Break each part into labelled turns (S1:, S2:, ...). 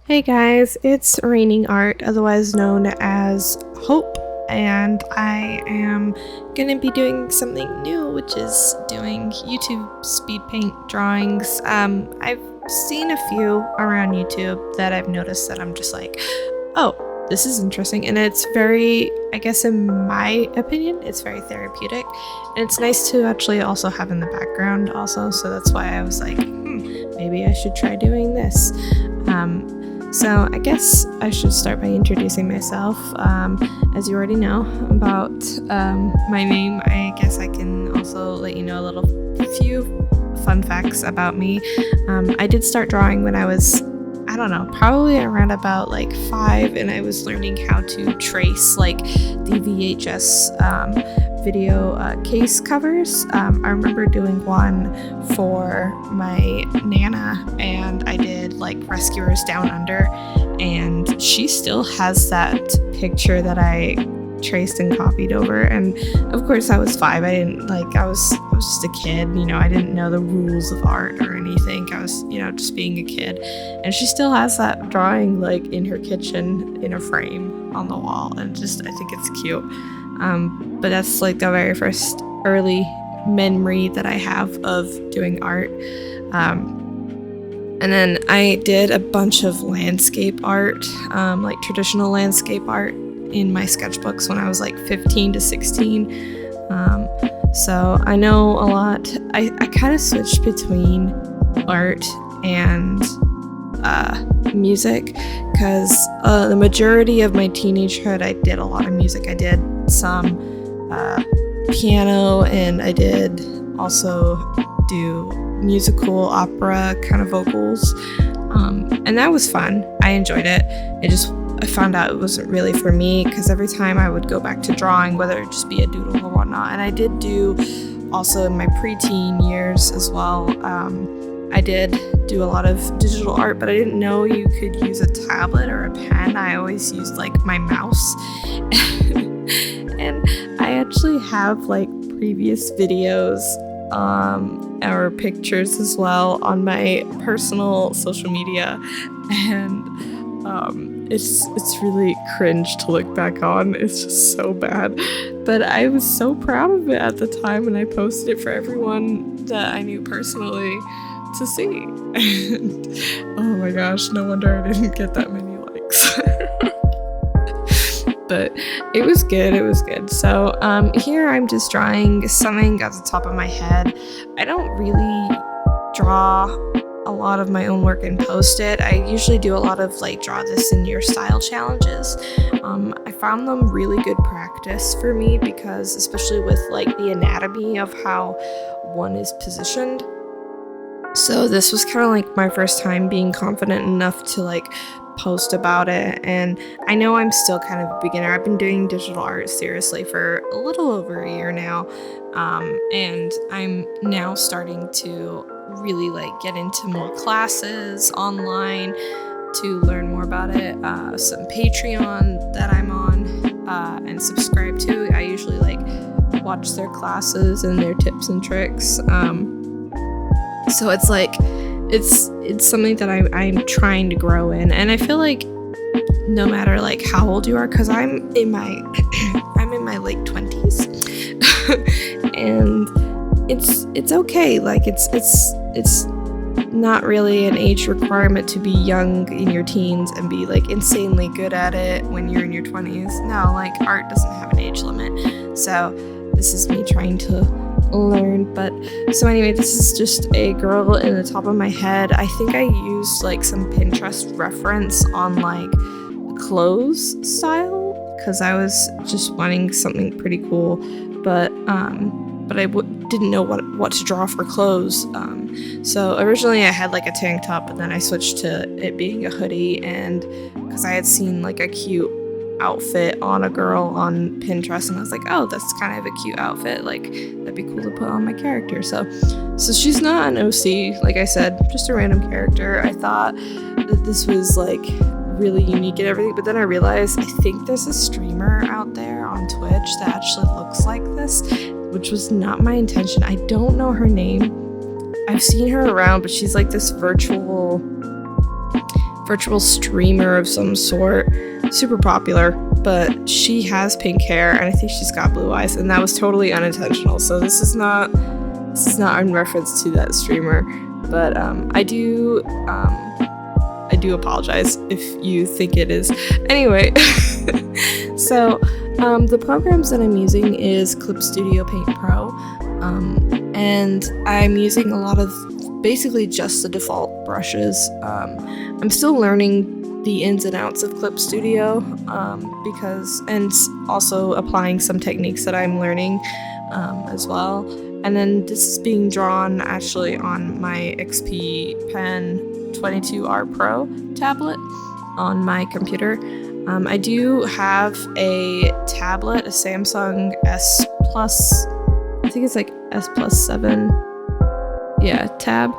S1: Hey guys, it's Raining Art, otherwise known as Hope, and I am gonna be doing something new, which is doing YouTube speed paint drawings. I've seen a few around YouTube that I've noticed that I'm just like, oh, this is interesting, and it's very, I guess in my opinion, it's very therapeutic, and it's nice to actually also have in the background also, so that's why I was like, maybe I should try doing this. So I guess I should start by introducing myself. As you already know about my name, I guess I can also let you know a few fun facts about me. I did start drawing when I was, I don't know, probably around about like 5, and I was learning how to trace like the VHS video case covers. I remember doing one for my Nana, and I did like Rescuers Down Under, and she still has that picture that I traced and copied over. And of course I was 5. I was just a kid, I didn't know the rules of art or anything. I was, just being a kid, and she still has that drawing like in her kitchen in a frame on the wall, and I think it's cute. But that's like the very first early memory that I have of doing art. And then I did a bunch of landscape art, like traditional landscape art in my sketchbooks when I was like 15 to 16. So I know a lot. I kind of switched between art and music, because the majority of my teenagehood I did a lot of music. I did some piano, and I did also do musical opera kind of vocals, and that was fun. I enjoyed it. I found out it wasn't really for me, because every time I would go back to drawing, whether it just be a doodle or whatnot, and I did do also in my preteen years as well, I did do a lot of digital art, but I didn't know you could use a tablet or a pen. I always used like my mouse. And I actually have like previous videos or pictures as well on my personal social media, and it's really cringe to look back on. It's just so bad, but I was so proud of it at the time, and I posted it for everyone that I knew personally to see. And oh my gosh, no wonder I didn't get that many likes. But it was good. So here I'm just drawing something at the top of my head. I don't really draw a lot of my own work and post it. I usually do a lot of like draw this in your style challenges. I found them really good practice for me, because especially with like the anatomy of how one is positioned. So this was kind of like my first time being confident enough to like post about it, and I know I'm still kind of a beginner. I've been doing digital art seriously for a little over a year now, and I'm now starting to really like get into more classes online to learn more about it. Some Patreon that I'm on and subscribe to. I usually like watch their classes and their tips and tricks. So it's like it's something that I'm trying to grow in, and I feel like no matter like how old you are, because I'm in my late 20s, and it's okay. Like it's not really an age requirement to be young in your teens and be like insanely good at it when you're in your 20s. No, like art doesn't have an age limit. So this is me trying to learn. But so anyway, this is just a girl in the top of my head. I think I used like some Pinterest reference on like clothes style, because I was just wanting something pretty cool, but I didn't know what to draw for clothes. So originally I had like a tank top, but then I switched to it being a hoodie, and because I had seen like a cute outfit on a girl on Pinterest, and I was like, oh, that's kind of a cute outfit, like that'd be cool to put on my character. So she's not an OC, like I said, just a random character. I thought that this was like really unique and everything, but then I realized I think there's a streamer out there on Twitch that actually looks like this, which was not my intention. I don't know her name. I've seen her around, but she's like this virtual virtual streamer of some sort, super popular, but she has pink hair and I think she's got blue eyes, and that was totally unintentional. So this is not in reference to that streamer, but I do apologize if you think it is. Anyway, so the programs that I'm using is Clip Studio Paint Pro, and I'm using a lot of basically just the default brushes. I'm still learning the ins and outs of Clip Studio and also applying some techniques that I'm learning as well. And then this is being drawn actually on my XP Pen 22R Pro tablet on my computer. I do have a tablet, a Samsung S Plus, I think it's like S Plus 7, tab,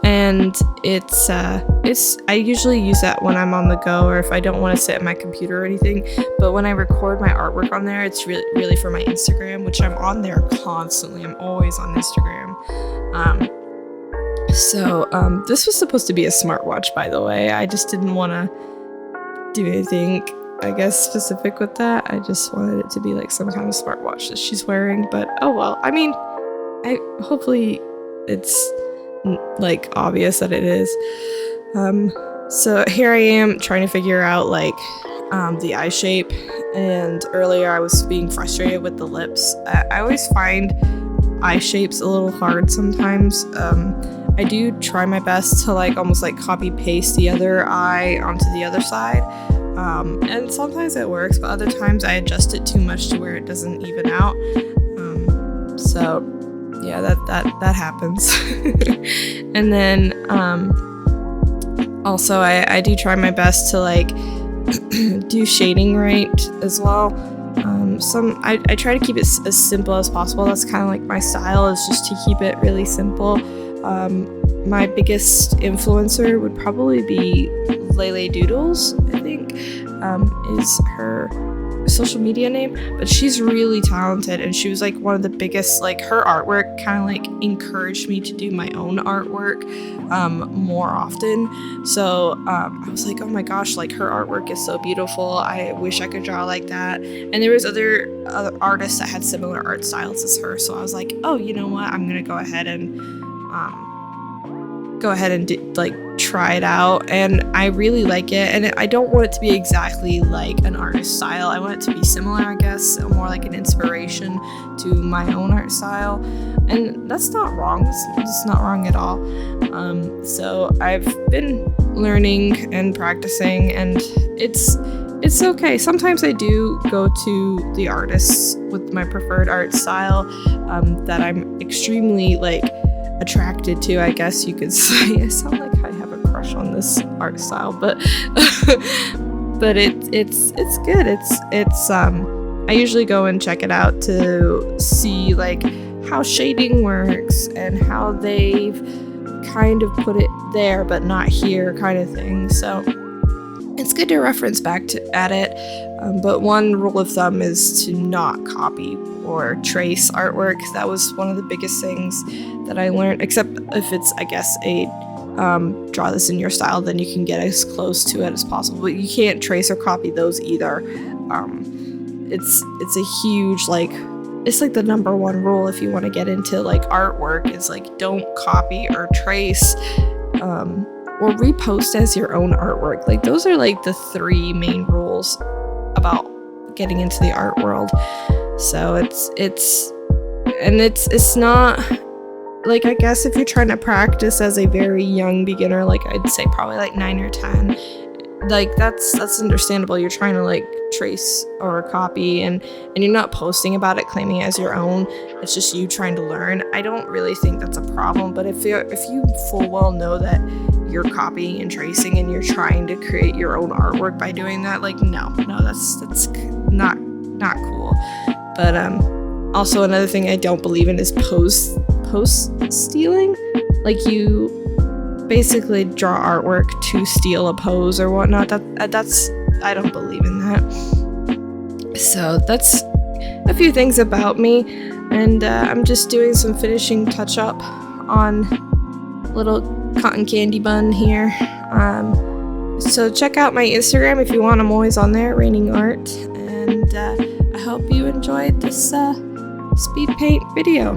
S1: and it's I usually use that when I'm on the go or if I don't want to sit at my computer or anything. But when I record my artwork on there, it's really for my Instagram, which I'm on there constantly. I'm always on Instagram. So this was supposed to be a smartwatch, by the way. I just didn't want to do anything, I guess, specific with that. I just wanted it to be like some kind of smartwatch that she's wearing, but oh well. I mean, hopefully it's like obvious that it is. So here I am trying to figure out like the eye shape, and earlier I was being frustrated with the lips. I always find eye shapes a little hard sometimes. I do try my best to like almost like copy paste the other eye onto the other side, and sometimes it works, but other times I adjust it too much to where it doesn't even out. So yeah, that happens. And then also I do try my best to like do shading right as well. I try to keep it as simple as possible. That's kind of like my style, is just to keep it really simple. My biggest influencer would probably be Lele Doodles, I think, is her social media name, but she's really talented, and she was like one of the biggest, like her artwork kind of like encouraged me to do my own artwork more often. So I was like, oh my gosh, like her artwork is so beautiful, I wish I could draw like that. And there was other artists that had similar art styles as her, so I was like, oh, you know what, I'm gonna go ahead and try it out, and I really like it. And I don't want it to be exactly like an artist style. I want it to be similar, I guess, more like an inspiration to my own art style, and that's not wrong. It's not wrong at all. So I've been learning and practicing, and it's okay. Sometimes I do go to the artists with my preferred art style that I'm extremely like attracted to, I guess you could say. I sound like I have a crush on this art style, but but it's good. It's I usually go and check it out to see like how shading works and how they've kind of put it there but not here kind of thing. So it's good to reference back at it, but one rule of thumb is to not copy or trace artwork. That was one of the biggest things that I learned, except if it's, I guess, a draw this in your style, then you can get as close to it as possible, but you can't trace or copy those either. It's a huge, like, it's like the number one rule if you want to get into like artwork, is like don't copy or trace or repost as your own artwork. Like those are like the three main rules about getting into the art world. So it's not like, I guess if you're trying to practice as a very young beginner, like I'd say probably like 9 or 10, like that's understandable. You're trying to like trace or copy, and you're not posting about it claiming it as your own. It's just you trying to learn. I don't really think that's a problem, but if you full well know that you're copying and tracing and you're trying to create your own artwork by doing that, like no, that's not cool. But also another thing I don't believe in is pose stealing. Like you basically draw artwork to steal a pose or whatnot. That's I don't believe in that. So that's a few things about me, and I'm just doing some finishing touch up on little cotton candy bun here. So check out my Instagram if you want. I'm always on there, Raining Art. And I hope you enjoyed this speed paint video.